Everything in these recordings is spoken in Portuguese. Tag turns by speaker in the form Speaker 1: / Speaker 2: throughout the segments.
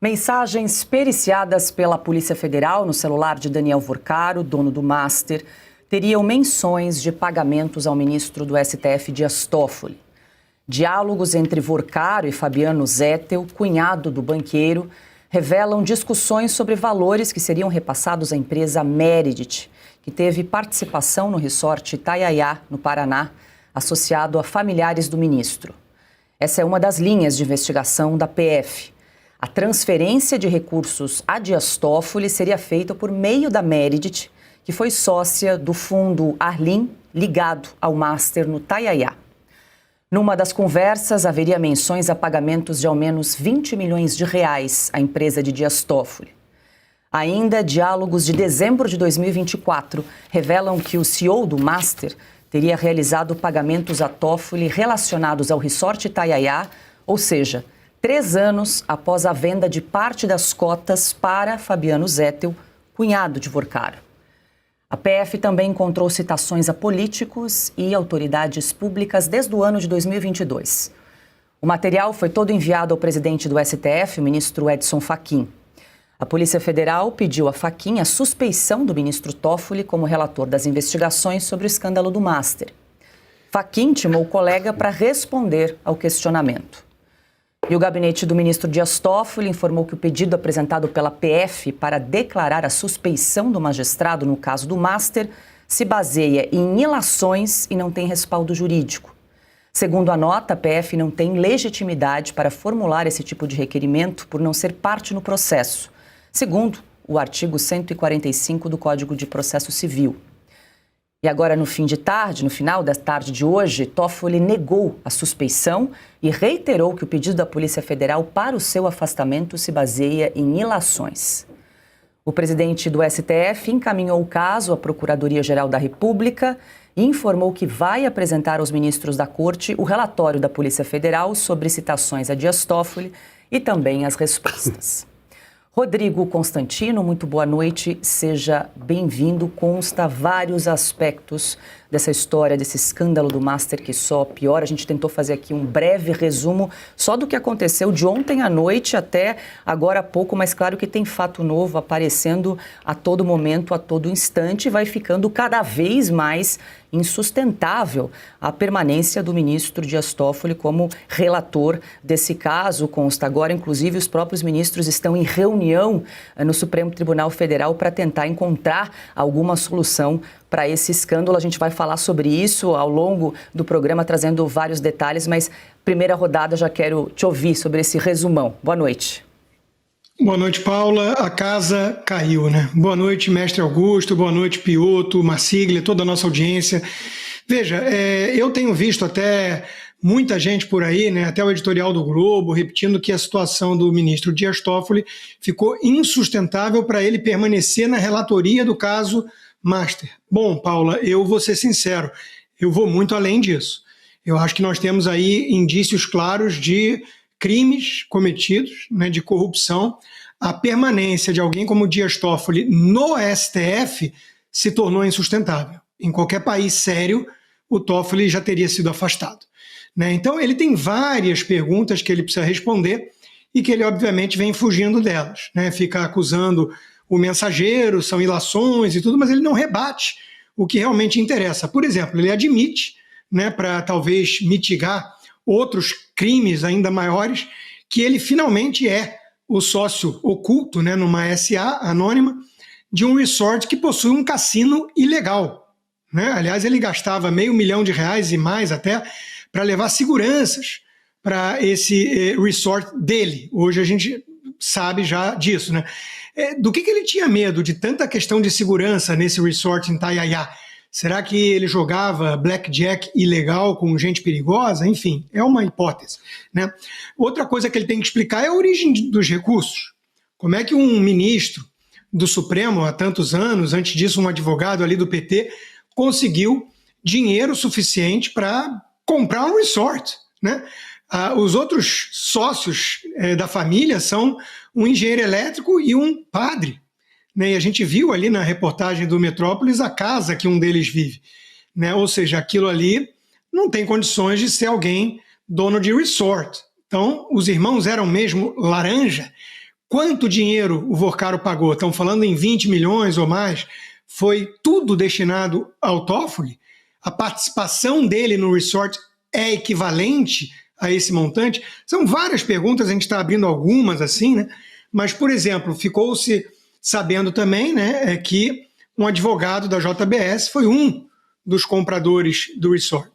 Speaker 1: Mensagens periciadas pela Polícia Federal no celular de Daniel Vorcaro, dono do Master, teriam menções de pagamentos ao ministro do STF, Dias Toffoli. Diálogos entre Vorcaro e Fabiano Zettel, cunhado do banqueiro, revelam discussões sobre valores que seriam repassados à empresa Meredith, que teve participação no resort Itaiaiá, no Paraná, associado a familiares do ministro. Essa é uma das linhas de investigação da PF. A transferência de recursos a Dias Toffoli seria feita por meio da Meredith, que foi sócia do fundo Arlim, ligado ao Master no Itaiaiá. Numa das conversas, haveria menções a pagamentos de ao menos 20 milhões de reais à empresa de Dias Toffoli. Ainda, diálogos de dezembro de 2024 revelam que o CEO do Master teria realizado pagamentos a Toffoli relacionados ao resort Itaiaiá, ou seja, 3 anos após a venda de parte das cotas para Fabiano Zettel, cunhado de Vorcaro. A PF também encontrou citações a políticos e autoridades públicas desde o ano de 2022. O material foi todo enviado ao presidente do STF, o ministro Edson Fachin. A Polícia Federal pediu a Fachin a suspeição do ministro Toffoli como relator das investigações sobre o escândalo do Master. Fachin intimou o colega para responder ao questionamento. E o gabinete do ministro Dias Toffoli informou que o pedido apresentado pela PF para declarar a suspeição do magistrado no caso do Master se baseia em ilações e não tem respaldo jurídico. Segundo a nota, a PF não tem legitimidade para formular esse tipo de requerimento por não ser parte no processo, segundo o artigo 145 do Código de Processo Civil. E agora, no final da tarde de hoje, Toffoli negou a suspeição e reiterou que o pedido da Polícia Federal para o seu afastamento se baseia em ilações. O presidente do STF encaminhou o caso à Procuradoria-Geral da República e informou que vai apresentar aos ministros da Corte o relatório da Polícia Federal sobre citações a Dias Toffoli e também as respostas. Rodrigo Constantino, muito boa noite, seja bem-vindo. Consta vários aspectos dessa história, desse escândalo do Master que só piora. A gente tentou fazer aqui um breve resumo só do que aconteceu de ontem à noite até agora há pouco, mas claro que tem fato novo aparecendo a todo momento, a todo instante, e vai ficando cada vez mais insustentável a permanência do ministro Dias Toffoli como relator desse caso. Consta agora, inclusive, os próprios ministros estão em reunião no Supremo Tribunal Federal para tentar encontrar alguma solução para esse escândalo. A gente vai falar sobre isso ao longo do programa, trazendo vários detalhes, mas primeira rodada, já quero te ouvir sobre esse resumão. Boa noite.
Speaker 2: Boa noite, Paula. A casa caiu, né? Boa noite, mestre Augusto. Boa noite, Piotto, Marsiglia, toda a nossa audiência. Veja, eu tenho visto até muita gente por aí, né, até o editorial do Globo, repetindo que a situação do ministro Dias Toffoli ficou insustentável para ele permanecer na relatoria do caso Master. Bom, Paula, eu vou ser sincero, eu vou muito além disso. Eu acho que nós temos aí indícios claros de crimes cometidos, né, de corrupção. A permanência de alguém como Dias Toffoli no STF se tornou insustentável. Em qualquer país sério, o Toffoli já teria sido afastado, né? Então ele tem várias perguntas que ele precisa responder e que ele obviamente vem fugindo delas, né? Fica acusando o mensageiro, são ilações e tudo, mas ele não rebate o que realmente interessa. Por exemplo, ele admite, né, para talvez mitigar outros crimes ainda maiores, que ele finalmente é o sócio oculto, né, numa SA anônima, de um resort que possui um cassino ilegal, né? Aliás, ele gastava R$500 mil e mais até para levar seguranças para esse resort dele. Hoje a gente sabe já disso, né? Do que ele tinha medo de tanta questão de segurança nesse resort em Itaiaiá? Será que ele jogava blackjack ilegal com gente perigosa? Enfim, é uma hipótese, né? Outra coisa que ele tem que explicar é a origem dos recursos. Como é que um ministro do Supremo, há tantos anos, antes disso um advogado ali do PT, conseguiu dinheiro suficiente para comprar um resort, né? Os outros sócios da família são um engenheiro elétrico e um padre, né? E a gente viu ali na reportagem do Metrópolis a casa que um deles vive, né? Ou seja, aquilo ali não tem condições de ser alguém dono de resort. Então, os irmãos eram mesmo laranja. quanto dinheiro o Vorcaro pagou? Estão falando em 20 milhões ou mais. Foi tudo destinado ao Toffoli? A participação dele no resort é equivalente a esse montante? São várias perguntas, a gente está abrindo algumas assim, né? Mas, por exemplo, ficou-se sabendo também, né, que um advogado da JBS foi um dos compradores do resort,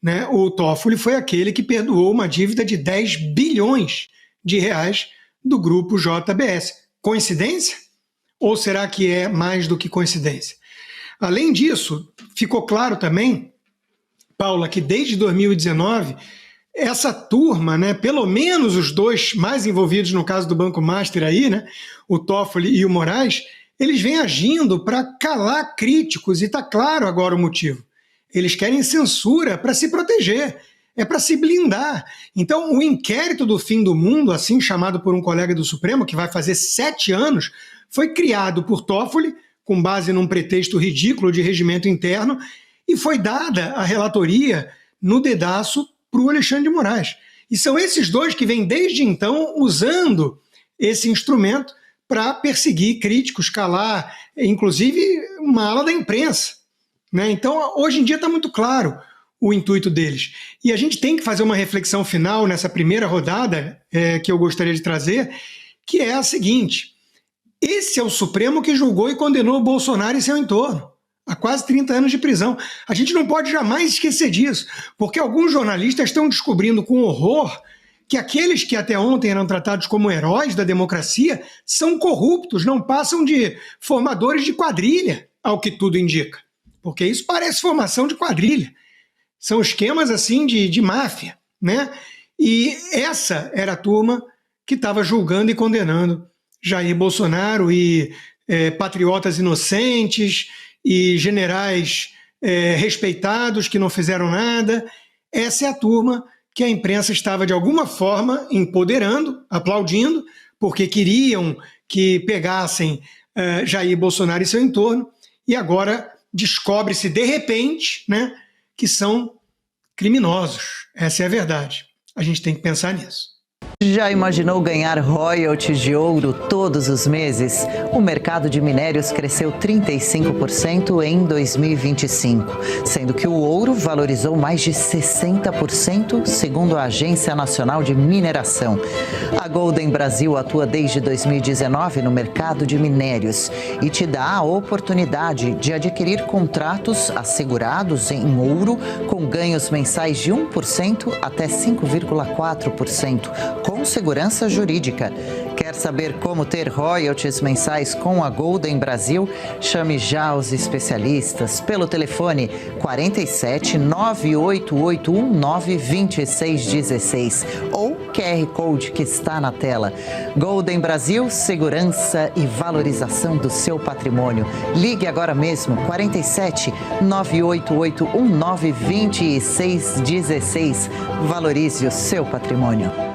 Speaker 2: né? O Toffoli foi aquele que perdoou uma dívida de 10 bilhões de reais do grupo JBS. Coincidência? Ou será que é mais do que coincidência? Além disso, ficou claro também, Paula, que desde 2019, essa turma, né, pelo menos os dois mais envolvidos no caso do Banco Master aí, né, o Toffoli e o Moraes, eles vêm agindo para calar críticos, e está claro agora o motivo. Eles querem censura para se proteger, é para se blindar. Então, o inquérito do fim do mundo, assim chamado por um colega do Supremo, que vai fazer 7 anos, foi criado por Toffoli, com base num pretexto ridículo de regimento interno, e foi dada a relatoria no dedaço para o Alexandre de Moraes. E são esses dois que vêm desde então usando esse instrumento para perseguir críticos, calar, inclusive uma ala da imprensa, né? Então, hoje em dia está muito claro o intuito deles. E a gente tem que fazer uma reflexão final nessa primeira rodada que eu gostaria de trazer, que é a seguinte: esse é o Supremo que julgou e condenou Bolsonaro e seu entorno a quase 30 anos de prisão. A gente não pode jamais esquecer disso, porque alguns jornalistas estão descobrindo com horror que aqueles que até ontem eram tratados como heróis da democracia são corruptos, não passam de formadores de quadrilha, ao que tudo indica. Porque isso parece formação de quadrilha. São esquemas assim de máfia, né? E essa era a turma que estava julgando e condenando Jair Bolsonaro e patriotas inocentes e generais respeitados que não fizeram nada. Essa é a turma que a imprensa estava, de alguma forma, empoderando, aplaudindo, porque queriam que pegassem Jair Bolsonaro e seu entorno, e agora descobre-se, de repente, né, que são criminosos. Essa é a verdade. A gente tem que pensar nisso.
Speaker 3: Já imaginou ganhar royalties de ouro todos os meses? O mercado de minérios cresceu 35% em 2025, sendo que o ouro valorizou mais de 60%, segundo a Agência Nacional de Mineração. A Golden Brasil atua desde 2019 no mercado de minérios e te dá a oportunidade de adquirir contratos assegurados em ouro com ganhos mensais de 1% até 5,4%. Com segurança jurídica. Quer saber como ter royalties mensais com a Golden Brasil? Chame já os especialistas pelo telefone 47 98819 2616 ou QR Code que está na tela. Golden Brasil, segurança e valorização do seu patrimônio. Ligue agora mesmo, 47 98819 2616. Valorize o seu patrimônio.